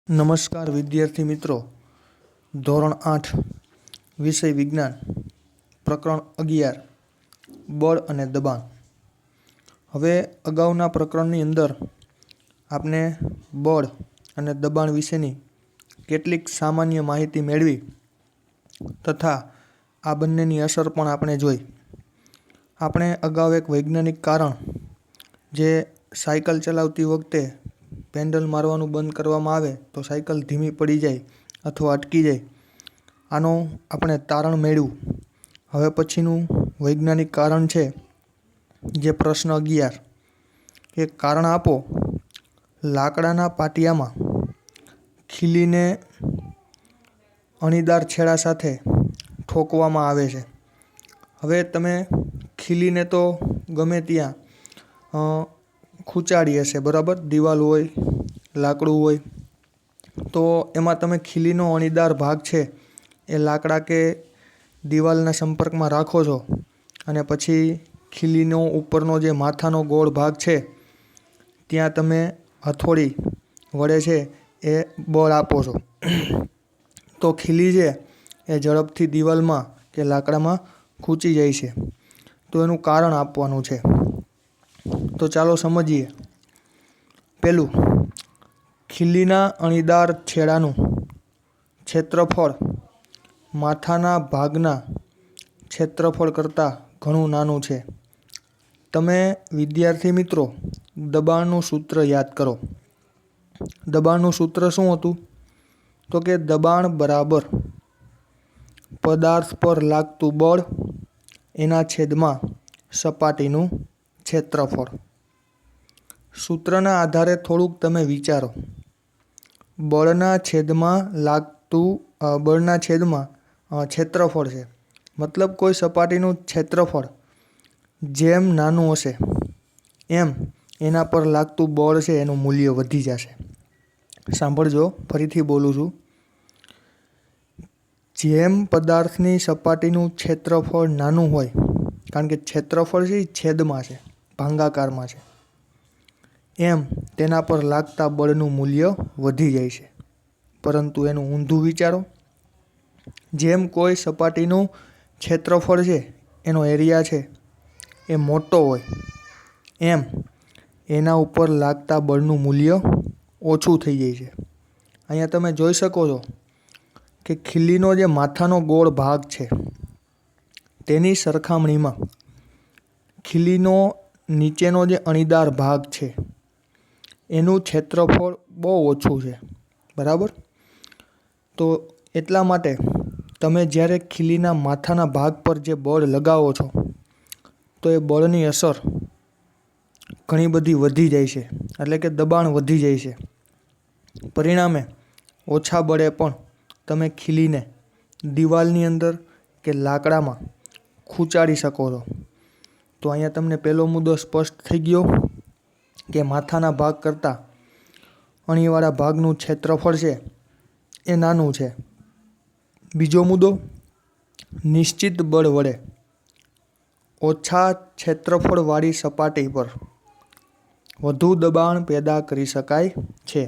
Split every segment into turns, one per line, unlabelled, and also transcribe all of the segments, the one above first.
નમસ્કાર વિદ્યાર્થી મિત્રો, ધોરણ 8 વિષય વિજ્ઞાન, પ્રકરણ 11 બળ અને દબાણ. હવે અગાઉના પ્રકરણની અંદર આપણે બળ અને દબાણ વિશેની કેટલીક સામાન્ય માહિતી મેળવી તથા આ બંનેની અસર પણ આપણે જોઈ. આપણે અગાઉ એક વૈજ્ઞાનિક કારણ, જે સાયકલ ચલાવતી વખતે પેન્ડલ મારવાનું બંધ કરવામાં આવે તો સાયકલ ધીમી પડી જાય અથવા અટકી જાય, આનું આપણે તારણ મેળવ્યું. હવે પછીનું વૈજ્ઞાનિક કારણ છે જે પ્રશ્ન 11, કે કારણ આપો. લાકડાના પાટિયામાં ખીલીને અણીદાર છેડા સાથે ઠોકવામાં આવે છે. હવે તમે ખીલીને તો ગમે ત્યાં ખૂંચાડી હશે, બરાબર? દિવાલ હોય, લાકડું હોય, તો એમાં તમે ખીલીનો અણીદાર ભાગ છે એ લાકડા કે દિવાલના સંપર્કમાં રાખો છો અને પછી ખીલીનો ઉપરનો જે માથાનો ગોળ ભાગ છે ત્યાં તમે હથોડી વડે છે એ બળ આપો છો. તો ખીલી છે એ ઝડપથી દિવાલમાં કે લાકડામાં ખૂંચી જાય છે. તો એનું કારણ આપવાનું છે. તો ચાલો સમજીએ. પહેલું, ખીલીના અણીદાર છેડાનું ક્ષેત્રફળ માથાના ભાગના ક્ષેત્રફળ કરતાં ઘણું નાનું છે. તમે વિદ્યાર્થી મિત્રો દબાણનું સૂત્ર યાદ કરો. દબાણનું સૂત્ર શું હતું? તો કે દબાણ બરાબર પદાર્થ પર લાગતું બળ એના છેદમાં સપાટીનું ક્ષેત્રફળ. સૂત્રના આધારે થોડુંક તમે વિચારો. બળના છેદમાં ક્ષેત્રફળ છે, મતલબ કોઈ સપાટીનું ક્ષેત્રફળ જેમ નાનું હશે એમ એના પર લાગતું બળ છે એનું મૂલ્ય વધી જશે. સાંભળજો, ફરીથી બોલું છું. જેમ પદાર્થની સપાટીનું ક્ષેત્રફળ નાનું હોય, કારણ કે ક્ષેત્રફળ છે એ છેદમાં છે, ભાંગાકારમાં છે, એમ તેના પર લાગતા બળનું મૂલ્ય વધી જાય છે. પરંતુ એનું ઊંધું વિચારો. જેમ કોઈ સપાટીનું ક્ષેત્રફળ છે, એનો એરિયા છે એ મોટો હોય, એમ એના ઉપર લાગતા બળનું મૂલ્ય ઓછું થઈ જાય છે. અહીંયા તમે જોઈ શકો છો કે ખીલીનો જે માથાનો ગોળ ભાગ છે તેની સરખામણીમાં ખીલીનો નીચેનો જે અણીદાર ભાગ છે એનું ક્ષેત્રફળ બહુ ઓછું છે, બરાબર? તો એટલા માટે તમે જ્યારે ખીલીના માથાના ભાગ પર જે બળ લગાવો છો તો એ બળની અસર ઘણી બધી વધી જાય છે, એટલે કે દબાણ વધી જાય છે. પરિણામે ઓછા બળે પણ તમે ખીલીને દિવાલની અંદર કે લાકડામાં ખૂંચાડી શકો છો. તો અહીંયા તમને પહેલો મુદ્દો સ્પષ્ટ થઈ ગયો કે માથાના ભાગ કરતાં અણીવાળા ભાગનું ક્ષેત્રફળ છે એ નાનું છે. બીજો મુદ્દો, નિશ્ચિત બળ વડે ઓછા ક્ષેત્રફળવાળી સપાટી પર વધુ દબાણ પેદા કરી શકાય છે.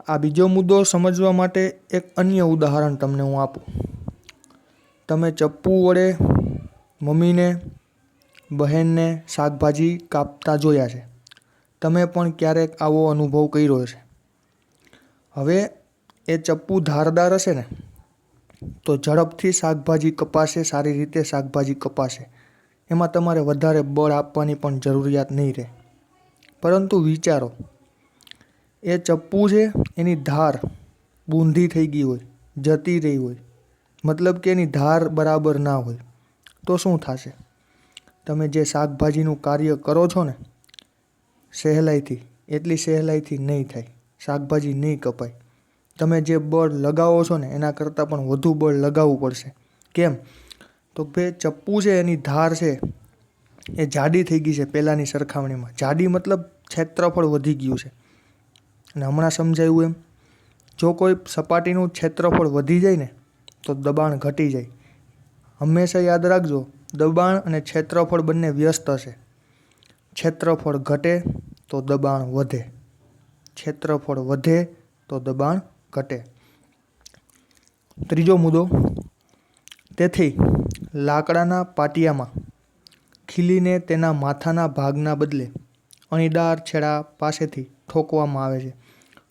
આ બીજો મુદ્દો સમજવા માટે એક અન્ય ઉદાહરણ તમને હું આપું. તમે ચપ્પુ વડે મમ્મીને, બહેનને શાકભાજી કાપતા જોયા છે. તમે પણ ક્યારેક આવો અનુભવ કર્યો છે. હવે એ ચપ્પુ ધારદાર હશે ને તો ઝડપથી શાકભાજી કપાશે, સારી રીતે શાકભાજી કપાશે. એમાં તમારે વધારે બળ આપવાની પણ જરૂરિયાત નહીં રહે. પરંતુ વિચારો, એ ચપ્પુ છે એની ધાર બૂંધી થઈ ગઈ હોય, જતી રહી હોય, મતલબ કે એની ધાર બરાબર ના હોય, તો શું થશે? તમે જે શાકભાજીનું કાર્ય કરો છો ને સહેલાઈથી, એટલી સહેલાઈથી નહીં થાય, શાકભાજી નહીં કપાય. તમે જે બળ લગાવો છો ને એના કરતાં પણ વધુ બળ લગાવવું પડશે. કેમ? તો ભાઈ ચપ્પુ છે એની ધાર છે એ જાડી થઈ ગઈ છે પહેલાંની સરખામણીમાં. જાડી મતલબ ક્ષેત્રફળ વધી ગયું છે. અને હમણાં સમજાયું એમ, જો કોઈ સપાટીનું ક્ષેત્રફળ વધી જાય ને તો દબાણ ઘટી જાય. હંમેશા યાદ રાખજો, દબાણ અને ક્ષેત્રફળ બંને વ્યસ્ત હશે. ક્ષેત્રફળ ઘટે તો દબાણ વધે, ક્ષેત્રફળ વધે તો દબાણ ઘટે. ત્રીજો મુદ્દો, તેથી લાકડાના પાટિયામાં ખીલીને તેના માથાના ભાગના બદલે અણીદાર છેડા પાસેથી ઠોકવામાં આવે છે.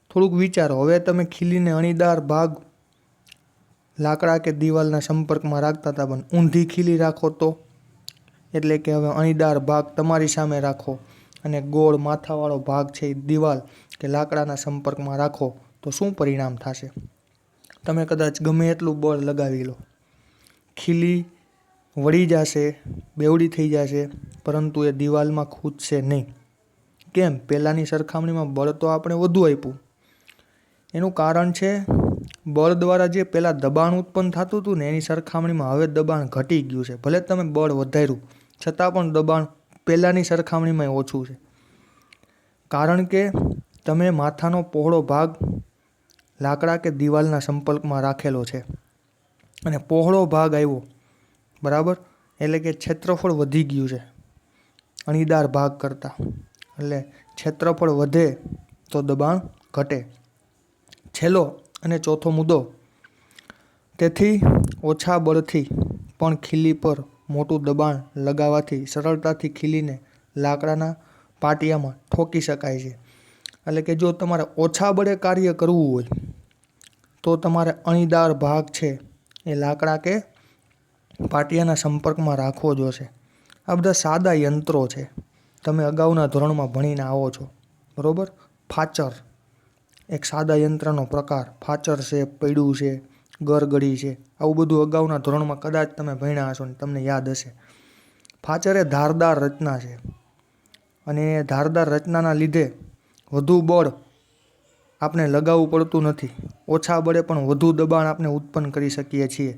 થોડુંક વિચારો, હવે તમે ખીલીને અણીદાર ભાગ લાકડા કે દિવાલના સંપર્કમાં રાખતા હતા, પણ ઊંધી ખીલી રાખો તો, એટલે કે હવે અણીદાર ભાગ તમારી સામે રાખો અને ગોળ માથાવાળો ભાગ છે એ દિવાલ કે લાકડાના સંપર્કમાં રાખો તો શું પરિણામ થશે? તમે કદાચ ગમે એટલું બળ લગાવી લો, ખીલી વળી જશે, બેવડી થઈ જશે, પરંતુ એ દિવાલમાં ખૂંચશે નહીં. કેમ? પહેલાંની સરખામણીમાં બળ તો આપણે વધુ આપ્યું. એનું કારણ છે બળ દ્વારા જે પહેલાં દબાણ ઉત્પન્ન થતું હતું ને એની સરખામણીમાં હવે દબાણ ઘટી ગયું છે. ભલે તમે બળ વધાર્યું છતાં પણ દબાણ પહેલાંની સરખામણીમાં ઓછું છે. કારણ કે તમે માથાનો પહોળો ભાગ લાકડા કે દિવાલના સંપર્કમાં રાખેલો છે અને પહોળો ભાગ આવ્યો, બરાબર, એટલે કે ક્ષેત્રફળ વધી ગયું છે અણીદાર ભાગ કરતાં. એટલે ક્ષેત્રફળ વધે તો દબાણ ઘટે. છેલ્લો અને ચોથો મુદ્દો, તેથી ઓછા બળથી પણ ખીલી પર મોટું દબાણ લગાવવાથી સરળતાથી ખીલીને લાકડાના પાટિયામાં ઠોકી શકાય છે. એટલે કે જો તમારે ઓછા બળે કાર્ય કરવું હોય તો તમારે અણીદાર ભાગ છે એ લાકડા કે પાટિયાના સંપર્કમાં રાખવો જોશે. આ બધા સાદા યંત્રો છે, તમે અગાઉના ધોરણમાં ભણીને આવો છો, બરાબર. ફાચર એક સાદા યંત્રનો પ્રકાર, ફાચર છે, પૈડું છે, ગરગડી છે, આવું બધું અગાઉના ધોરણમાં કદાચ તમે ભણ્યા હશો ને તમને યાદ હશે. ફાચર એ ધારદાર રચના છે અને એ ધારદાર રચનાના લીધે વધુ બળ આપણે લગાવવું પડતું નથી. ઓછા બળે પણ વધુ દબાણ આપણે ઉત્પન્ન કરી શકીએ છીએ,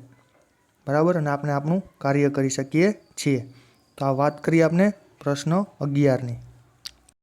બરાબર, અને આપણે આપણું કાર્ય કરી શકીએ છીએ. તો આ વાત કરી આપણે પ્રશ્ન 11ની.